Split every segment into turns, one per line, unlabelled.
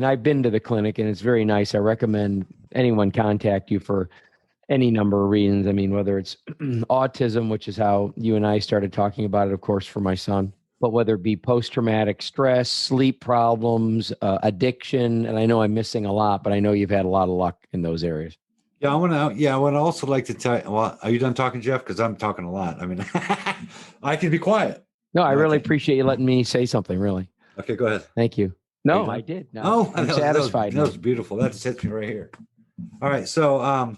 And I've been to the clinic and it's very nice. I recommend anyone contact you for any number of reasons. I mean, whether it's autism, which is how you and I started talking about it, of course, for my son, but whether it be post-traumatic stress, sleep problems, addiction. And I know I'm missing a lot, but I know you've had a lot of luck in those areas.
Yeah, I would also like to tell you, well, are you done talking, Jeff? Because I'm talking a lot. I mean, I can be quiet.
No, I really appreciate you letting me say something, really.
Okay, go ahead.
Thank you. No, I did. No, I'm satisfied.
That was beautiful. That just hits me right here. All right. So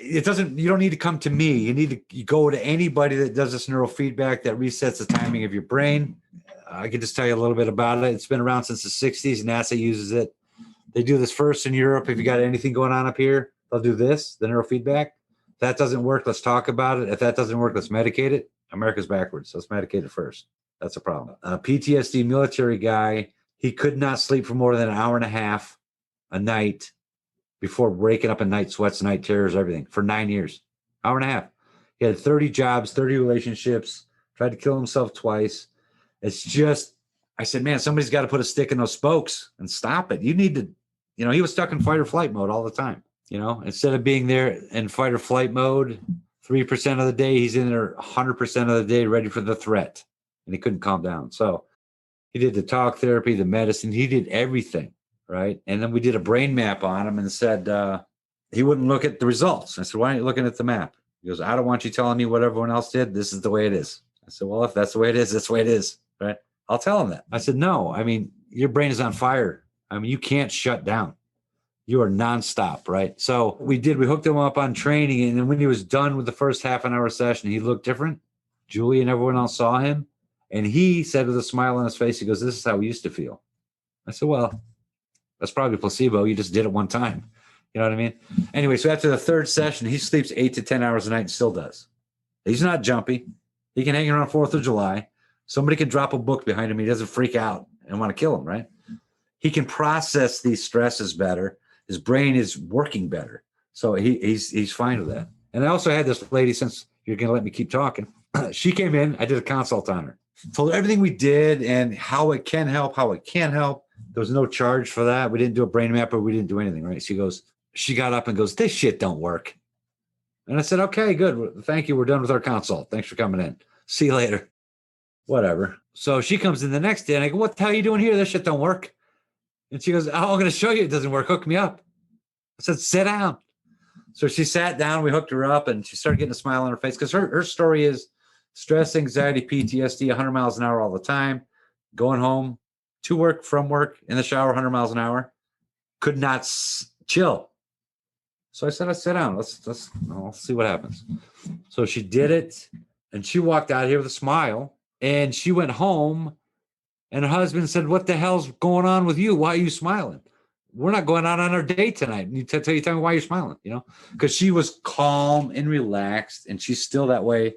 you don't need to come to me. You go to anybody that does this neurofeedback that resets the timing of your brain. I can just tell you a little bit about it. It's been around since the 60s. NASA uses it. They do this first in Europe. If you got anything going on up here, they'll do this, the neurofeedback. If that doesn't work, let's talk about it. If that doesn't work, let's medicate it. America's backwards. Let's medicate it first. That's a problem. A PTSD military guy, he could not sleep for more than an hour and a half a night before waking up in night sweats, night terrors, everything for 9 years. Hour and a half. He had 30 jobs, 30 relationships, tried to kill himself twice. It's just, I said, man, somebody's got to put a stick in those spokes and stop it. You need to, he was stuck in fight or flight mode all the time. Instead of being there in fight or flight mode, 3% of the day, he's in there 100% of the day ready for the threat. And he couldn't calm down. So he did the talk therapy, the medicine. He did everything, right? And then we did a brain map on him and said he wouldn't look at the results. I said, why aren't you looking at the map? He goes, I don't want you telling me what everyone else did. This is the way it is. I said, well, if that's the way it is, that's the way it is, right? I'll tell him that. I said, no, your brain is on fire. You can't shut down. You are nonstop, right? So we hooked him up on training. And then when he was done with the first half an hour session, he looked different. Julie and everyone else saw him. And he said with a smile on his face, he goes, this is how we used to feel. I said, well, that's probably placebo. You just did it one time. You know what I mean? Anyway, so after the third session, he sleeps 8 to 10 hours a night and still does. He's not jumpy. He can hang around 4th of July. Somebody can drop a book behind him. He doesn't freak out and want to kill him, right? He can process these stresses better. His brain is working better. So he's fine with that. And I also had this lady, since you're going to let me keep talking, she came in. I did a consult on her. Told her everything we did and how it can help, how it can't help. There was no charge for that. We didn't do a brain map, or we didn't do anything, right? She got up and goes, this shit don't work. And I said, okay, good. Thank you. We're done with our consult. Thanks for coming in. See you later. Whatever. So she comes in the next day and I go, what the hell are you doing here? This shit don't work. And she goes, oh, I'm going to show you it doesn't work. Hook me up. I said, sit down. So she sat down. We hooked her up and she started getting a smile on her face because her story is stress, anxiety, PTSD, 100 miles an hour all the time, going home to work, from work, in the shower, 100 miles an hour, could not chill. So I said, let's sit down. Let's see what happens. So she did it and she walked out here with a smile and she went home and her husband said, what the hell's going on with you? Why are you smiling? We're not going out on our date tonight. You tell me why you're smiling, because she was calm and relaxed and she's still that way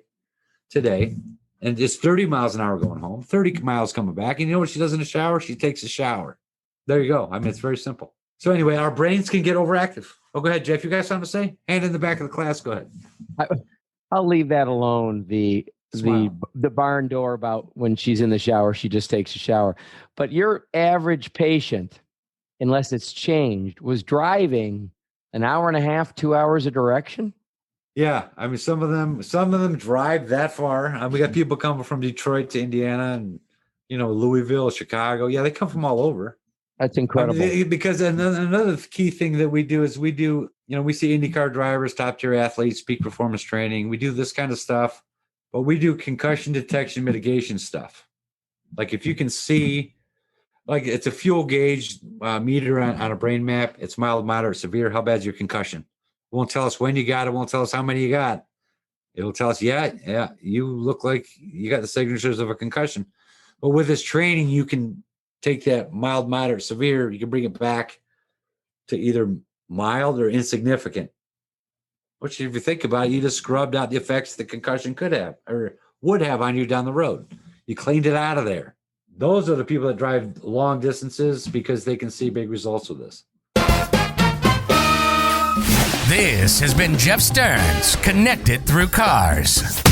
today. And it's 30 miles an hour going home, 30 miles coming back. And you know what she does in the shower? She takes a shower. There you go. It's very simple. So anyway, our brains can get overactive. Oh, go ahead, Jeff. You got something to say? Hand in the back of the class. Go ahead.
I'll leave that alone. The barn door about when she's in the shower, she just takes a shower. But your average patient, unless it's changed, was driving an hour and a half, 2 hours a direction.
Yeah. Some of them drive that far. We got people coming from Detroit to Indiana and, Louisville, Chicago. Yeah. They come from all over.
That's incredible.
Because another key thing that we do is we see IndyCar drivers, top tier athletes, peak performance training. We do this kind of stuff, but we do concussion detection mitigation stuff. Like if you can see, like it's a fuel gauge meter on a brain map. It's mild, moderate, severe. How bad's your concussion? It won't tell us when you got it. Won't tell us how many you got. It'll tell us, yeah, you look like you got the signatures of a concussion. But with this training, you can take that mild, moderate, severe. You can bring it back to either mild or insignificant. Which, if you think about it, you just scrubbed out the effects the concussion could have or would have on you down the road. You cleaned it out of there. Those are the people that drive long distances because they can see big results with this.
This has been Jeff Stearns, Connected Through Cars.